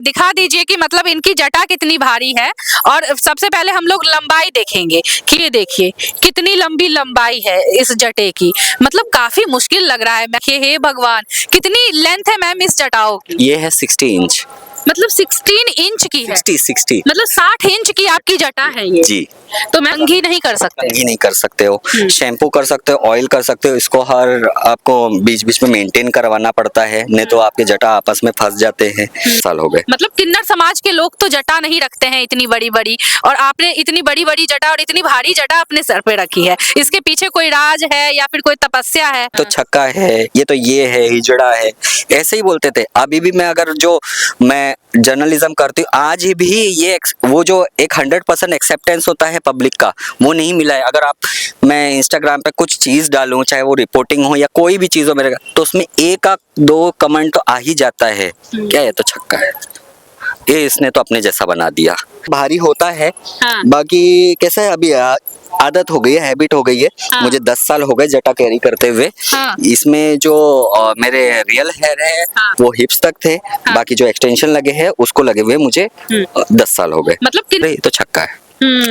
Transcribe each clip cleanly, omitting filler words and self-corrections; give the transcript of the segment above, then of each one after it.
दिखा दीजिए कि मतलब इनकी जटा कितनी भारी है। और सबसे पहले हम लोग लंबाई देखेंगे कि ये देखिए कितनी लंबी लंबाई है इस जटे की। मतलब काफी मुश्किल लग रहा है। हे भगवान, कितनी लेंथ है मैम इस जटाओं की? ये है 60 इंच। मतलब 16 इंच की है? 60 मतलब 60 इंच की आपकी जटा है ये? जी। तो मैं कंघी नहीं कर सकते? कंघी नहीं कर सकते हो, शैम्पू कर सकते हो, ऑयल कर सकते हो। इसको हर आपको बीच बीच में मेंटेन करवाना पड़ता है, नहीं तो आपके जटा आपस में फंस जाते हैं। साल हो गए। मतलब किन्नर समाज के लोग तो जटा नहीं रखते हैं इतनी बड़ी बड़ी, और आपने इतनी बड़ी बड़ी जटा और इतनी भारी जटा अपने सर पे रखी है। इसके पीछे कोई राज है या फिर कोई तपस्या है? तो छक्का है, ये है, हिजड़ा है, ऐसे ही बोलते थे। अभी भी मैं अगर जो मैं जर्नलिज्म करती हूँ, आज भी ये वो जो एक 100% एक्सेप्टेंस होता है पब्लिक का, वो नहीं मिला है। अगर आप मैं इंस्टाग्राम पे कुछ चीज डालूं, चाहे वो रिपोर्टिंग हो या कोई भी चीज हो मेरे, तो उसमें एक दो कमेंट तो आ ही जाता है, क्या ये तो छक्का है, ये इसने तो अपने जैसा बना दिया। भारी होता है। हाँ। बाकी कैसा है, अभी आदत हो गई है, हैबिट हो गई है। हाँ। मुझे 10 साल हो गए जटा कैरी करते हुए। हाँ। इसमें जो मेरे रियल हेयर है, हाँ। वो हिप्स तक थे। बाकी जो एक्सटेंशन लगे हैं उसको लगे हुए मुझे 10 साल हो गए। मतलब ये तो छक्का है,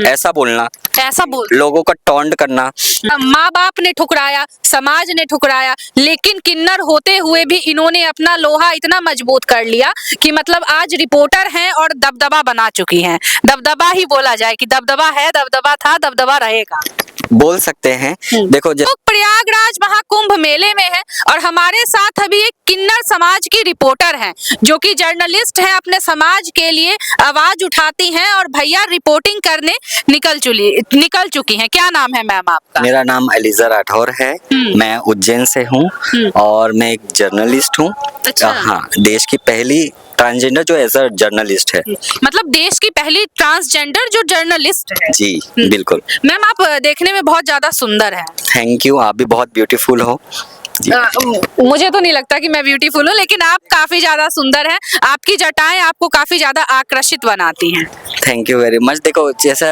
ऐसा बोलना, ऐसा बोल लोगों का टॉन्ट करना। माँ बाप ने ठुकराया, समाज ने ठुकराया, लेकिन किन्नर होते हुए भी इन्होंने अपना लोहा इतना मजबूत कर लिया कि मतलब आज रिपोर्टर हैं और दबदबा बना चुकी हैं। दबदबा ही बोला जाए कि दबदबा है, दबदबा था, दबदबा रहेगा, बोल सकते हैं। देखो तो प्रयागराज महाकुंभ मेले में है और हमारे साथ अभी एक किन्नर समाज की रिपोर्टर हैं जो कि जर्नलिस्ट हैं, अपने समाज के लिए आवाज उठाती हैं और भैया रिपोर्टिंग करने निकल चुकी हैं। क्या नाम है मैम आपका? मेरा नाम एलिजा राठौर है। मैं उज्जैन से हूँ और मैं एक जर्नलिस्ट हूँ। अच्छा। हाँ, देश की पहली ट्रांसजेंडर जो एज अ जर्नलिस्ट है। मतलब देश की पहली ट्रांसजेंडर जो जर्नलिस्ट है? जी बिल्कुल। मैम आप देखने में बहुत ज्यादा सुंदर है। थैंक यू, आप भी बहुत ब्यूटीफुल हो। मुझे तो नहीं लगता कि मैं ब्यूटीफुल हूँ, लेकिन आप काफी ज्यादा सुंदर हैं। आपकी जटाएं आपको काफी ज्यादा आकर्षित बनाती हैं। Thank you very much. देखो, जैसा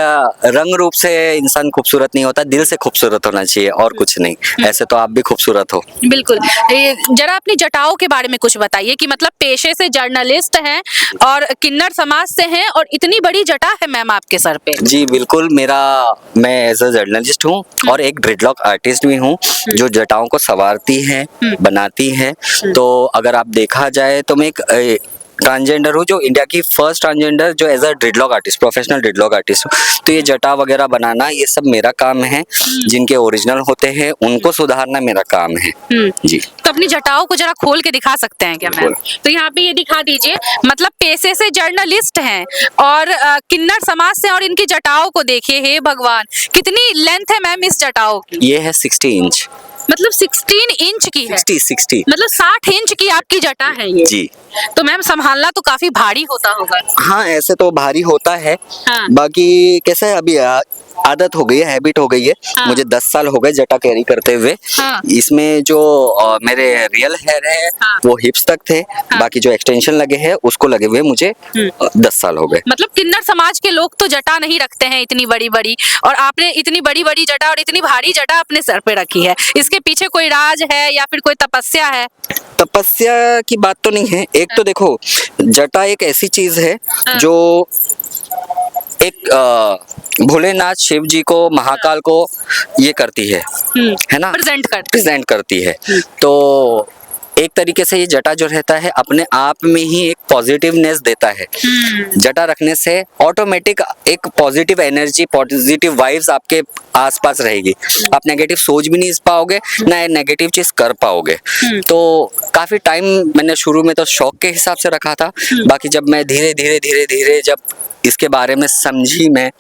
रंग रूप से इंसान खूबसूरत नहीं होता, दिल से खूबसूरत होना चाहिए और कुछ नहीं। ऐसे तो आप भी खूबसूरत हो। बिल्कुल। जरा अपनी जटाओं के बारे में कुछ बताइए कि मतलब पेशे से जर्नलिस्ट हैं और किन्नर समाज से हैं और इतनी बड़ी जटा है मैम आपके सर पे। जी बिल्कुल, मैं एज अ जर्नलिस्ट हूँ और एक ड्रेडलॉक आर्टिस्ट भी हूँ जो जटाओं को संवारती है, बनाती है। तो अगर आप देखा जाए तो मैं एक ट्रांसजेंडर हूँ, जो इंडिया की फर्स्ट ट्रांसजेंडर जो as a dreadlock artist, professional dreadlock artist हूँ। तो ये जटा वगैरह बनाना, ये सब मेरा काम है। जिनके ओरिजिनल होते हैं उनको सुधारना मेरा काम है। जी। तो अपनी जटाओं को जरा खोल के दिखा सकते हैं क्या मैम? तो यहाँ पे ये दिखा दीजिए। मतलब पेशे से जर्नलिस्ट हैं और किन्नर समाज से, और इनकी जटाओं को देखिए, हे भगवान, कितनी लेंथ है मैम इस जटाओं की? ये है 60 इंच। मतलब 16 इंच की है? 60 मतलब 60 इंच की आपकी जटा है ये? जी। तो मैम संभालना तो काफी भारी होता होगा। हाँ, ऐसे तो भारी होता है। हाँ। बाकी कैसा है, अभी आदत हो गई है, हैबिट हो गई है। हाँ। मुझे 10 साल हो गए जटा कैरी करते हुए। हाँ। इसमें जो मेरे रियल हेयर है, हाँ। वो हिप्स तक थे। बाकी जो एक्सटेंशन लगे हैं उसको लगे हुए मुझे 10 साल हो गए। मतलब किन्नर समाज के लोग तो जटा नहीं रखते हैं इतनी बड़ी बड़ी, और आपने इतनी बड़ी बड़ी जटा और इतनी भारी जटा अपने सर पे रखी है। इसके पीछे कोई राज है या फिर कोई तपस्या है? तपस्या की बात तो नहीं है। एक तो देखो, जटा एक ऐसी चीज है जो एक भोलेनाथ शिव जी को, महाकाल को ये करती है ना, प्रेजेंट करती है। तो एक तरीके से ये जटा जो रहता है अपने आप में ही एक पॉजिटिवनेस देता है। जटा रखने से ऑटोमेटिक एक पॉजिटिव एनर्जी, पॉजिटिव वाइब्स आपके आसपास रहेगी। आप नेगेटिव सोच भी नहीं पाओगे, ना नेगेटिव चीज कर पाओगे। तो काफी टाइम मैंने शुरू में तो शौक के हिसाब से रखा था। बाकी जब मैं धीरे धीरे जब इसके बारे में समझी मैं,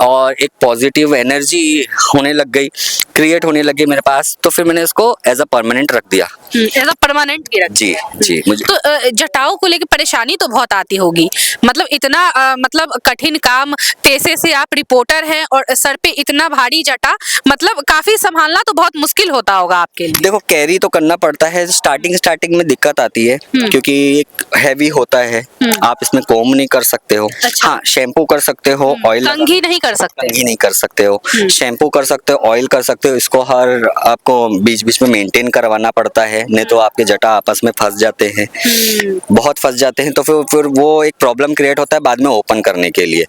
और एक पॉजिटिव एनर्जी होने लग गई, क्रिएट होने लगी मेरे पास, तो फिर मैंने इसको एज अ परमानेंट रख दिया। एज अ परमानेंट की रख जी जी। मुझे तो जटाओं को लेकर परेशानी तो बहुत आती होगी। मतलब इतना मतलब कठिन काम, पेशे से आप रिपोर्टर हैं और सर पे इतना भारी जटा, मतलब काफी संभालना तो बहुत मुश्किल होता होगा आपके लिए। देखो, कैरी तो करना पड़ता है। स्टार्टिंग में दिक्कत आती है क्योंकि एक हैवी होता है, आप इसमें कॉम नहीं कर सकते हो। अच्छा। हाँ, हाँ, शैम्पू कर सकते हो, ऑयल कंघी नहीं कर सकते। कंघी नहीं कर सकते हो, शैम्पू कर सकते हो, ऑयल कर सकते हो। इसको हर आपको बीच बीच में मेंटेन करवाना पड़ता है, नहीं तो आपके जटा आपस में फंस जाते हैं, बहुत फंस जाते हैं, तो फिर वो एक प्रॉब्लम क्रिएट होता है बाद में ओपन करने के लिए।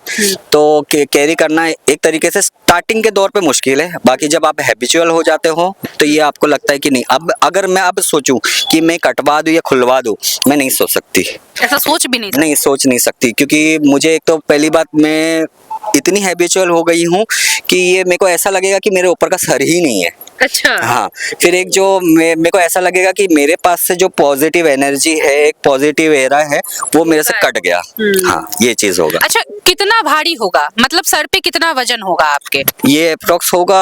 तो कैरी करना एक तरीके से स्टार्टिंग के दौर पे मुश्किल है, बाकी जब आप हैबिचुअल हो जाते हो तो ये आपको लगता है कि नहीं, अब अगर मैं अब सोचूं कि मैं कटवा दूं या खुलवा दूं, मैं नहीं सोच सकती, ऐसा सोच भी नहीं सोच नहीं सकती, क्योंकि मुझे एक तो पहली बात, मैं इतनी हैबिचुअल हो गई हूँ कि ये मेरे को ऐसा लगेगा कि मेरे ऊपर का सर ही नहीं है। अच्छा। हाँ, फिर एक जो मेरे को ऐसा लगेगा कि मेरे पास से जो पॉजिटिव एनर्जी है, एक पॉजिटिव एरा है, वो मेरे से कट गया। हाँ, ये चीज होगा। अच्छा, कितना भारी होगा, मतलब सर पे कितना वजन होगा आपके? ये अप्रोक्स होगा,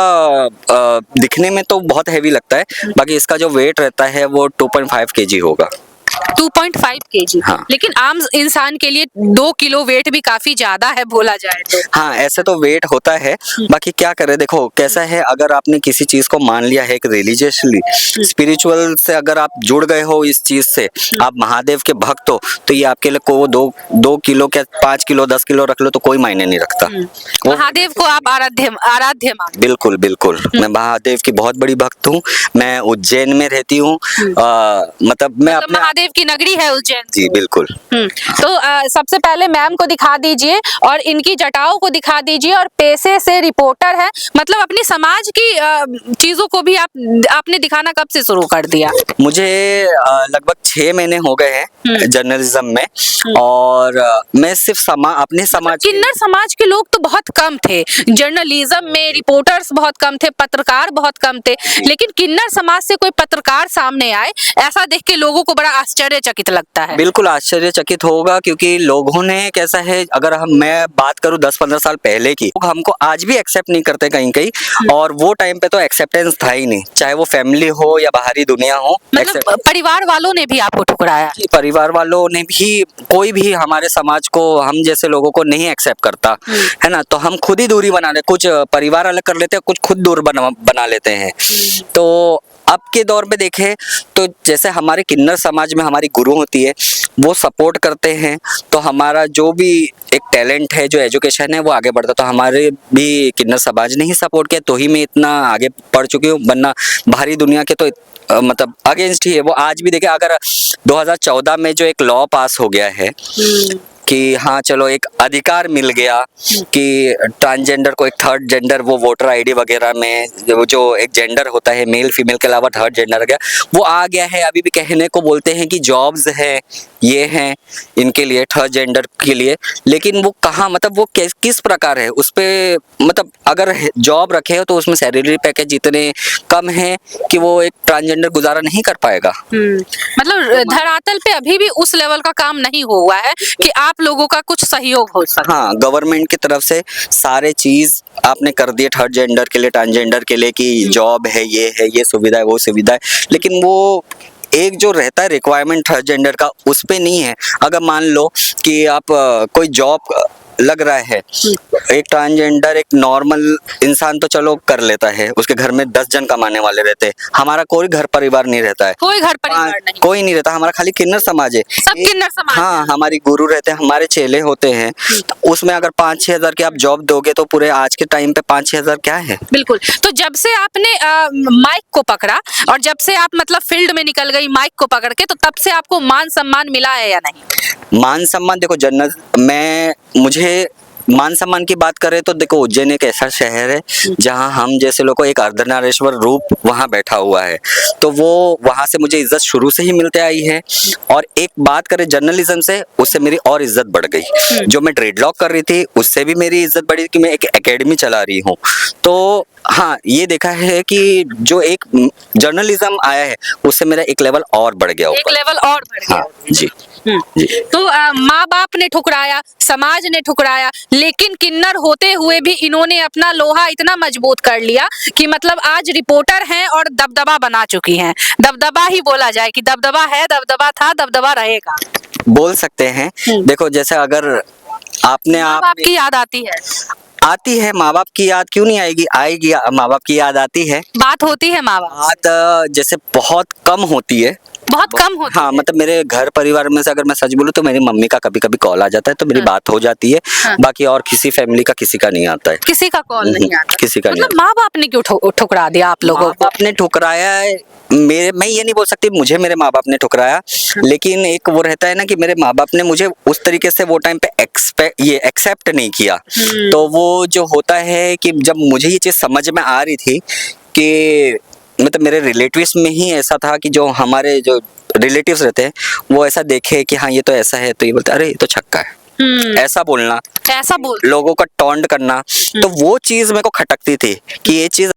दिखने में तो बहुत हैवी लगता है, बाकी इसका जो वेट रहता है वो 2.5 kg होगा। 2.5 kg। हाँ। लेकिन आम इंसान के लिए 2 किलो वेट भी काफी ज्यादा है बोला जाए तो। हाँ, ऐसे तो वेट होता है, बाकी क्या करे, देखो कैसा है, अगर आपने किसी चीज को मान लिया है एक रिलीजियसली स्पिरिचुअल से, अगर आप जुड़ गए हो इस चीज से, आप महादेव के भक्त हो, तो ये आपके लिए को 2 किलो क्या 5 किलो 10 किलो रख लो तो कोई मायने नहीं रखता। महादेव को आप आराध्य मानते? बिल्कुल बिल्कुल, मैं महादेव की बहुत बड़ी भक्त हूँ। मैं उज्जैन में रहती हूँ, मतलब मैं अपने महादेव की नगरी है उज्जैन। जी बिल्कुल। तो सबसे पहले मैम को दिखा दीजिए और इनकी जटाओं को दिखा दीजिए, और पेशे से रिपोर्टर है, मतलब अपनी समाज की चीजों को भी आपने दिखाना कब से शुरू कर दिया? मुझे लगभग 6 महीने हो गए हैं जर्नलिज्म में, और मैं सिर्फ अपने समाज, किन्नर समाज के लोग तो बहुत कम थे जर्नलिज्म में, रिपोर्टर्स बहुत कम थे, पत्रकार बहुत कम थे, लेकिन किन्नर समाज से कोई पत्रकार सामने आए, ऐसा देख के लोगों को बड़ा आश्चर्यचकित लगता है। बिल्कुल आश्चर्यचकित होगा, क्योंकि लोगों ने कैसा है, अगर मैं बात करूं 10-15 साल पहले की, लोग हमको आज भी एक्सेप्ट नहीं करते कहीं कहीं, और वो टाइम पे तो एक्सेप्टेंस था ही नहीं, चाहे वो फैमिली हो या बाहरी दुनिया हो। मतलब परिवार वालों ने भी आपको ठुकराया? परिवार वालों ने भी, कोई भी हमारे समाज को, हम जैसे लोगों को नहीं एक्सेप्ट करता है ना, तो हम खुद ही दूरी बना ले, कुछ परिवार अलग कर लेते हैं, कुछ खुद दूर बना लेते हैं। तो अब के दौर में देखें तो जैसे हमारे किन्नर समाज में हमारी गुरु होती है, वो सपोर्ट करते हैं, तो हमारा जो भी एक टैलेंट है, जो एजुकेशन है, वो आगे बढ़ता। तो हमारे भी किन्नर समाज ने ही सपोर्ट किया, तो ही मैं इतना आगे बढ़ चुकी हूँ, वरना बाहरी दुनिया के तो मतलब अगेंस्ट ही है वो। आज भी देखें, अगर 2014 में जो एक लॉ पास हो गया है कि हाँ चलो एक अधिकार मिल गया कि ट्रांसजेंडर को एक थर्ड जेंडर, वो वोटर आईडी वगैरह में जो एक जेंडर होता है, मेल फीमेल के अलावा थर्ड जेंडर आ गया, वो आ गया है। अभी भी कहने को बोलते हैं कि जॉब्स है, ये हैं इनके लिए, थर्ड जेंडर के लिए, लेकिन वो कहाँ, मतलब वो किस प्रकार है उस पे, मतलब अगर जॉब रखे हो तो उसमें सैलरी पैकेज इतने कम है कि वो एक ट्रांसजेंडर गुजारा नहीं कर पाएगा। मतलब धरातल पे अभी भी उस लेवल का काम नहीं हुआ है कि आप लोगों का कुछ सहयोग हो सके। हाँ, गवर्नमेंट की तरफ से सारे चीज आपने कर दिए थर्ड जेंडर के लिए, ट्रांसजेंडर के लिए, कि जॉब है, ये सुविधा है, वो सुविधा है, लेकिन वो एक जो रहता है रिक्वायरमेंट थर्ड जेंडर का, उस पे नहीं है। अगर मान लो कि आप कोई जॉब लग रहा है, एक ट्रांसजेंडर, एक नॉर्मल इंसान तो चलो कर लेता है, उसके घर में 10 जन कमाने वाले रहते हैं, हमारा कोई घर परिवार नहीं रहता है, कोई घर परिवार नहीं, कोई नहीं रहता, हमारा खाली किन्नर समाज है, सब किन्नर समाज। हाँ, हमारी गुरु रहते हैं, हमारे चेले होते हैं, तो उसमें अगर 5-6 हजार की आप जॉब दोगे तो पूरे आज के टाइम पे 5-6 हजार क्या है। बिल्कुल। तो जब से आपने माइक को पकड़ा और जब से आप मतलब फील्ड में निकल गई माइक को पकड़ के, तो तब से आपको मान सम्मान मिला है या नहीं? मान सम्मान देखो, मुझे मान सम्मान की बात करें तो देखो, उज्जैन एक ऐसा शहर है जहां हम जैसे लोगों को एक अर्धनारीश्वर रूप वहां बैठा हुआ है, तो वो वहां से मुझे इज्जत शुरू से ही मिलते आई है। और एक बात करें जर्नलिज्म से, उससे मेरी और इज्जत बढ़ गई। जो मैं ड्रेडलॉक कर रही थी उससे भी मेरी इज्जत बढ़ी कि मैं एक एकेडमी चला रही हूँ। तो हाँ, ये देखा है कि जो एक जर्नलिज्म आया है उससे मेरा एक लेवल और बढ़ गया, एक लेवल और बढ़ गया। हाँ, जी। तो माँ बाप ने ठुकराया, समाज ने ठुकराया, लेकिन किन्नर होते हुए भी इन्होंने अपना लोहा इतना मजबूत कर लिया कि मतलब आज रिपोर्टर हैं और दबदबा बना चुकी हैं। दबदबा ही बोला जाए कि दबदबा है, दबदबा था, दबदबा रहेगा, बोल सकते हैं। देखो, जैसे अगर आपने माँ बाप की याद आती है, माँ बाप की याद क्यों नहीं आएगी, माँ बाप की याद आती है, बात होती है माँ बाप, बात जैसे बहुत कम होती है, बहुत कम होती हाँ है। मतलब मेरे घर परिवार में से अगर मैं सच बोलूँ तो मेरी मम्मी का कभी कभी कॉल आ जाता है तो मेरी बात हो जाती है। बाकी और किसी फैमिली का किसी का नहीं आता है। किसी का कॉल नहीं आता, किसी का नहीं मतलब माँ बाप ने क्यों ठुकरा दिया आप लोगों माँ को? बाप ने ठुकराया है। मैं ये नहीं बोल सकती मुझे मेरे माँ बाप ने ठुकराया, लेकिन एक वो रहता है ना कि मेरे माँ बाप ने मुझे उस तरीके से वो टाइम पे एक्सेप्ट नहीं किया। तो वो जो होता है कि जब मुझे ये चीज़ समझ में आ रही थी कि मतलब मेरे रिलेटिव्स में ही ऐसा था कि जो हमारे जो रिलेटिव्स रहते हैं वो ऐसा देखे कि हाँ ये तो ऐसा है, तो ये बोलते अरे ये तो छक्का है, ऐसा बोलना, ऐसा बोल लोगों का टॉन्ट करना, तो वो चीज़ मेरे को खटकती थी कि ये चीज़